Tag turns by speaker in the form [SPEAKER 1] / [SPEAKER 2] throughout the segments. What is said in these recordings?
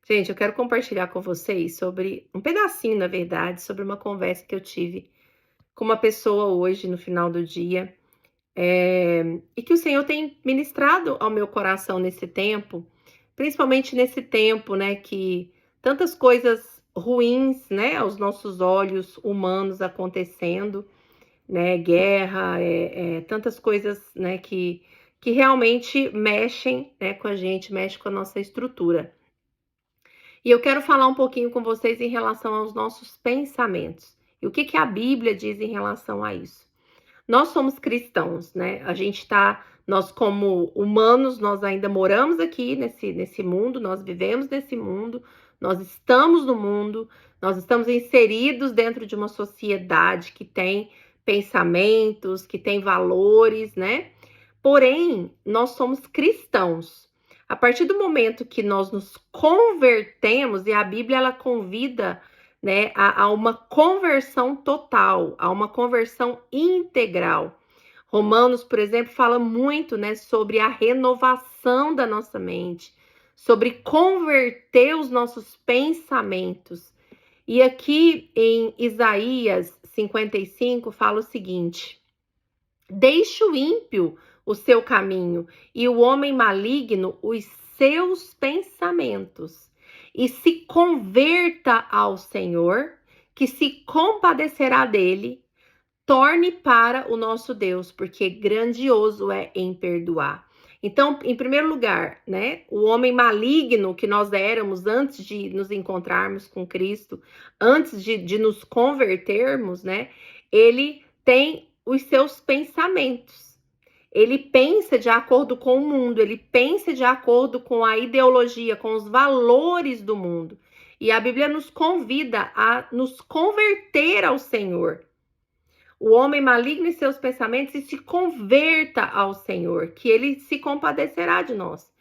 [SPEAKER 1] Gente, eu quero compartilhar com vocês sobre um pedacinho, na verdade, sobre uma conversa que eu tive com uma pessoa hoje no final do dia, e que o Senhor tem ministrado ao meu coração nesse tempo, principalmente nesse tempo, né, que tantas coisas ruins, né, aos nossos olhos humanos acontecendo, né, guerra, tantas coisas, né, que realmente mexem, né, com a gente, mexem com a nossa estrutura. E eu quero falar um pouquinho com vocês em relação aos nossos pensamentos. E o que que a Bíblia diz em relação a isso? Nós somos cristãos, né? Nós como humanos, nós ainda moramos aqui nesse mundo, nós vivemos nesse mundo, nós estamos no mundo, nós estamos inseridos dentro de uma sociedade que tem pensamentos, que tem valores, né? Porém, nós somos cristãos. A partir do momento que nós nos convertemos, e a Bíblia ela convida, né, a uma conversão total, a uma conversão integral. Romanos, por exemplo, fala muito, né, sobre a renovação da nossa mente, sobre converter os nossos pensamentos. E aqui em Isaías 55 fala o seguinte: deixe o ímpio o seu caminho e o homem maligno os seus pensamentos, e se converta ao Senhor, que se compadecerá dele. Torne para o nosso Deus, porque grandioso é em perdoar. Então, em primeiro lugar, né, o homem maligno que nós éramos antes de nos encontrarmos com Cristo, antes de nos convertermos, né, ele tem os seus pensamentos. Ele pensa de acordo com o mundo, ele pensa de acordo com a ideologia, com os valores do mundo. E a Bíblia nos convida a nos converter ao Senhor. O homem maligno em seus pensamentos e se converta ao Senhor, que ele se compadecerá de nós.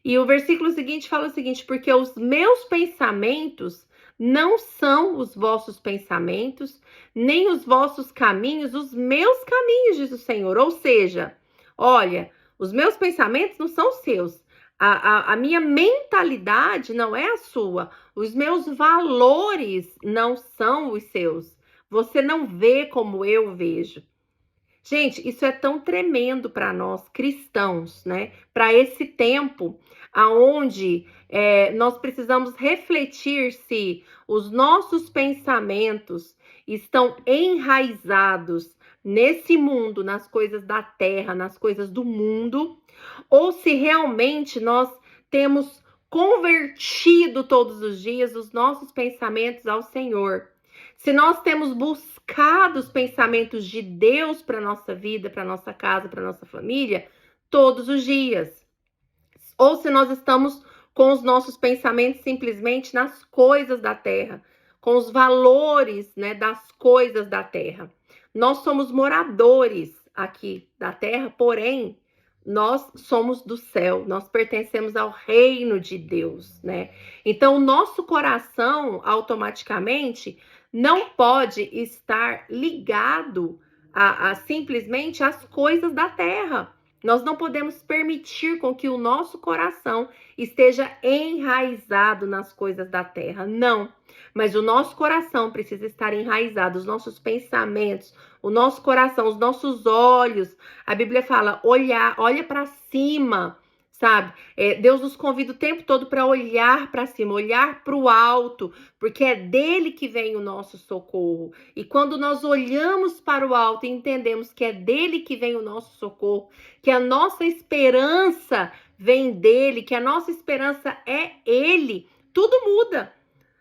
[SPEAKER 1] E o versículo seguinte fala o seguinte: porque os meus pensamentos não são os vossos pensamentos, nem os vossos caminhos, os meus caminhos, diz o Senhor. Ou seja, olha, os meus pensamentos não são seus. A minha mentalidade não é a sua. Os meus valores não são os seus. Você não vê como eu vejo. Gente, isso é tão tremendo para nós cristãos, né? Para esse tempo aonde nós precisamos refletir se os nossos pensamentos estão enraizados nesse mundo, nas coisas da terra, nas coisas do mundo, ou se realmente nós temos convertido todos os dias os nossos pensamentos ao Senhor. Se nós temos buscado os pensamentos de Deus para a nossa vida, para a nossa casa, para a nossa família, todos os dias. Ou se nós estamos com os nossos pensamentos simplesmente nas coisas da terra, com os valores, né, das coisas da terra. Nós somos moradores aqui da terra, porém, nós somos do céu, nós pertencemos ao reino de Deus, né? Então, o nosso coração, automaticamente, não pode estar ligado a simplesmente as coisas da terra. Nós não podemos permitir com que o nosso coração esteja enraizado nas coisas da terra, não. Mas o nosso coração precisa estar enraizado, os nossos pensamentos, o nosso coração, os nossos olhos. A Bíblia fala, olha para cima, sabe? Deus nos convida o tempo todo para olhar para cima, olhar para o alto, porque é dele que vem o nosso socorro. E quando nós olhamos para o alto e entendemos que é dele que vem o nosso socorro, que a nossa esperança vem dele, que a nossa esperança é ele, tudo muda.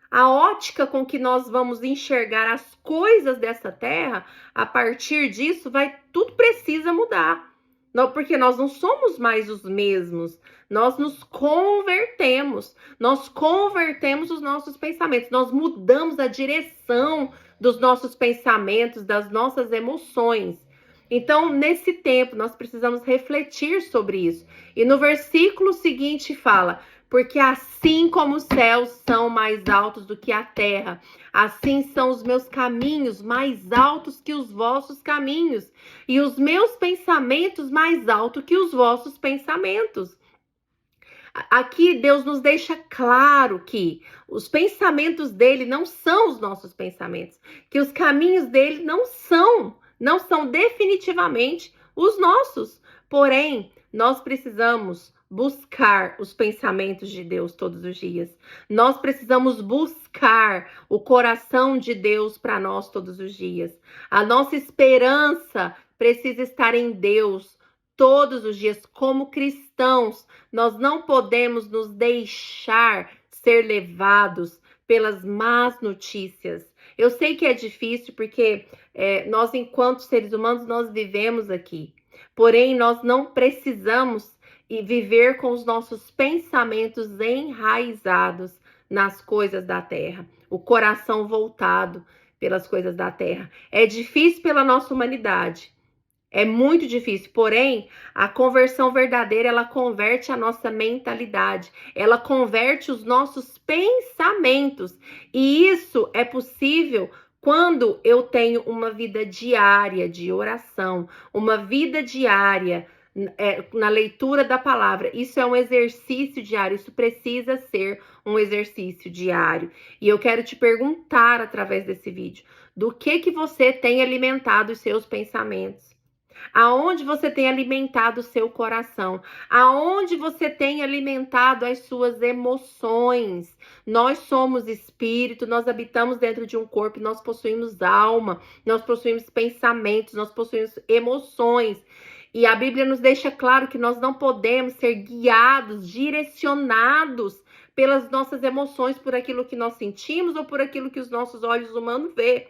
[SPEAKER 1] A ótica com que nós vamos enxergar as coisas dessa terra, a partir disso, tudo precisa mudar. Não, porque nós não somos mais os mesmos. Nós nos convertemos. Nós convertemos os nossos pensamentos. Nós mudamos a direção dos nossos pensamentos, das nossas emoções. Então, nesse tempo, nós precisamos refletir sobre isso. E no versículo seguinte fala: porque assim como os céus são mais altos do que a terra, assim são os meus caminhos mais altos que os vossos caminhos, e os meus pensamentos mais altos que os vossos pensamentos. Aqui Deus nos deixa claro que os pensamentos dele não são os nossos pensamentos, que os caminhos dele não são definitivamente os nossos. Porém, nós precisamos buscar os pensamentos de Deus todos os dias. Nós precisamos buscar o coração de Deus para nós todos os dias. A nossa esperança precisa estar em Deus todos os dias. Como cristãos, nós não podemos nos deixar ser levados pelas más notícias. Eu sei que é difícil porque nós, enquanto seres humanos, nós vivemos aqui. Porém, nós não precisamos viver com os nossos pensamentos enraizados nas coisas da terra, o coração voltado pelas coisas da terra. É difícil pela nossa humanidade. É muito difícil, porém, a conversão verdadeira, ela converte a nossa mentalidade, ela converte os nossos pensamentos. E isso é possível quando eu tenho uma vida diária de oração, uma vida diária na leitura da palavra. Isso é um exercício diário, isso precisa ser um exercício diário. E eu quero te perguntar através desse vídeo, do que você tem alimentado os seus pensamentos? Aonde você tem alimentado o seu coração? Aonde você tem alimentado as suas emoções? Nós somos espírito, nós habitamos dentro de um corpo, nós possuímos alma, nós possuímos pensamentos, nós possuímos emoções. E a Bíblia nos deixa claro que nós não podemos ser guiados, direcionados pelas nossas emoções, por aquilo que nós sentimos ou por aquilo que os nossos olhos humanos vê.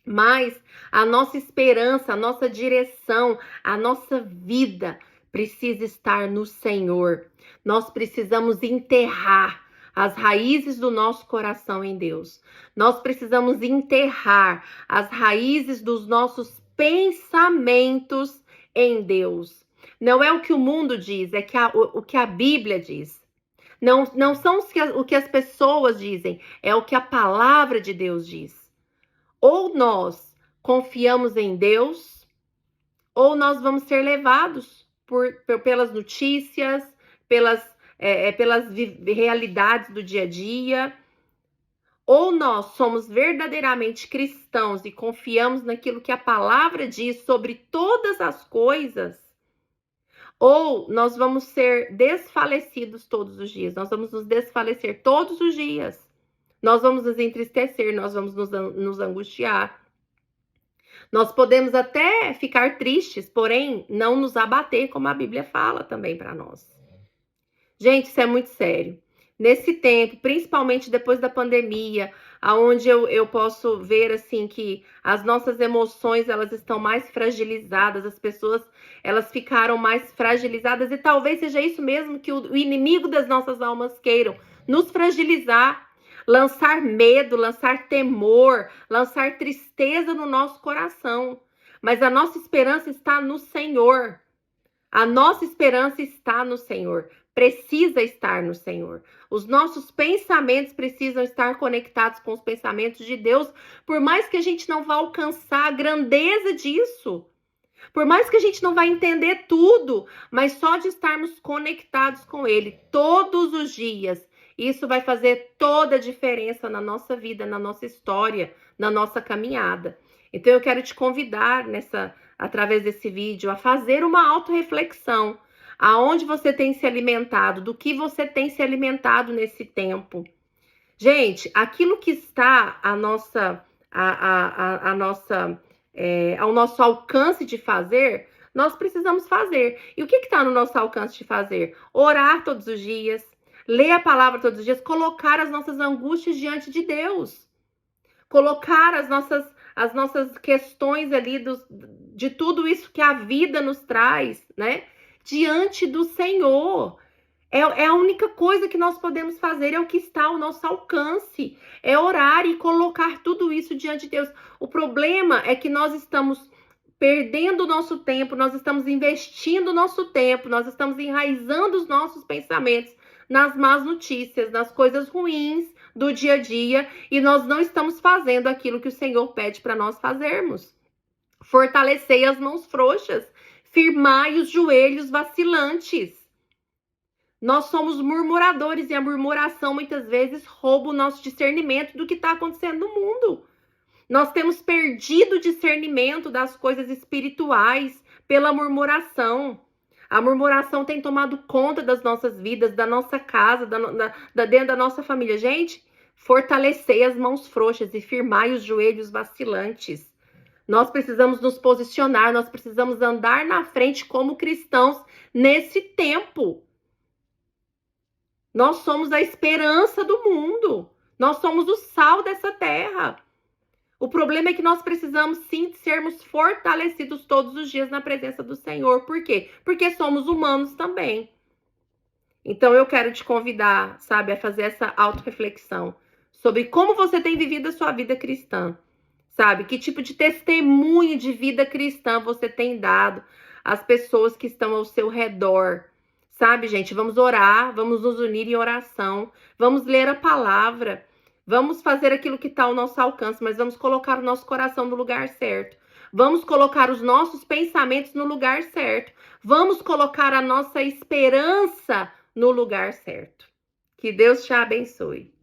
[SPEAKER 1] Mas a nossa esperança, a nossa direção, a nossa vida precisa estar no Senhor. Nós precisamos enterrar as raízes do nosso coração em Deus. Nós precisamos enterrar as raízes dos nossos pensamentos em Deus. Não é o que o mundo diz, é o que a Bíblia diz. Não são o que as pessoas dizem, é o que a palavra de Deus diz. Ou nós confiamos em Deus, ou nós vamos ser levados pelas notícias, pelas realidades do dia a dia. Ou nós somos verdadeiramente cristãos e confiamos naquilo que a palavra diz sobre todas as coisas, ou nós vamos ser desfalecidos todos os dias. Nós vamos nos desfalecer todos os dias. Nós vamos nos entristecer, nós vamos nos angustiar. Nós podemos até ficar tristes, porém não nos abater, como a Bíblia fala também para nós. Gente, isso é muito sério. Nesse tempo, principalmente depois da pandemia, aonde eu posso ver assim que as nossas emoções, elas estão mais fragilizadas, as pessoas, elas ficaram mais fragilizadas, e talvez seja isso mesmo que o inimigo das nossas almas queiram, nos fragilizar. Lançar medo, lançar temor, lançar tristeza no nosso coração. Mas a nossa esperança está no Senhor. A nossa esperança está no Senhor. Precisa estar no Senhor. Os nossos pensamentos precisam estar conectados com os pensamentos de Deus, por mais que a gente não vá alcançar a grandeza disso. Por mais que a gente não vá entender tudo, mas só de estarmos conectados com Ele todos os dias, isso vai fazer toda a diferença na nossa vida, na nossa história, na nossa caminhada. Então eu quero te convidar através desse vídeo a fazer uma autorreflexão. Aonde você tem se alimentado, do que você tem se alimentado nesse tempo. Gente, aquilo que está ao nosso alcance de fazer, nós precisamos fazer. E o que está no nosso alcance de fazer? Orar todos os dias, ler a palavra todos os dias, colocar as nossas angústias diante de Deus. Colocar as nossas questões ali de tudo isso que a vida nos traz, né? Diante do Senhor. É a única coisa que nós podemos fazer, é o que está ao nosso alcance. É orar e colocar tudo isso diante de Deus. O problema é que nós estamos perdendo o nosso tempo, nós estamos investindo o nosso tempo, nós estamos enraizando os nossos pensamentos nas más notícias, nas coisas ruins do dia a dia, e nós não estamos fazendo aquilo que o Senhor pede para nós fazermos. Fortalecei as mãos frouxas, firmai os joelhos vacilantes. Nós somos murmuradores e a murmuração muitas vezes rouba o nosso discernimento do que está acontecendo no mundo. Nós temos perdido o discernimento das coisas espirituais pela murmuração. A murmuração tem tomado conta das nossas vidas, da nossa casa, dentro da nossa família. Gente, fortalecei as mãos frouxas e firmai os joelhos vacilantes. Nós precisamos nos posicionar, nós precisamos andar na frente como cristãos nesse tempo. Nós somos a esperança do mundo. Nós somos o sal dessa terra. O problema é que nós precisamos sim sermos fortalecidos todos os dias na presença do Senhor. Por quê? Porque somos humanos também. Então eu quero te convidar, sabe, a fazer essa autorreflexão sobre como você tem vivido a sua vida cristã. Sabe, que tipo de testemunho de vida cristã você tem dado às pessoas que estão ao seu redor. Sabe, gente, vamos orar, vamos nos unir em oração, vamos ler a palavra. Vamos fazer aquilo que está ao nosso alcance, mas vamos colocar o nosso coração no lugar certo. Vamos colocar os nossos pensamentos no lugar certo. Vamos colocar a nossa esperança no lugar certo. Que Deus te abençoe.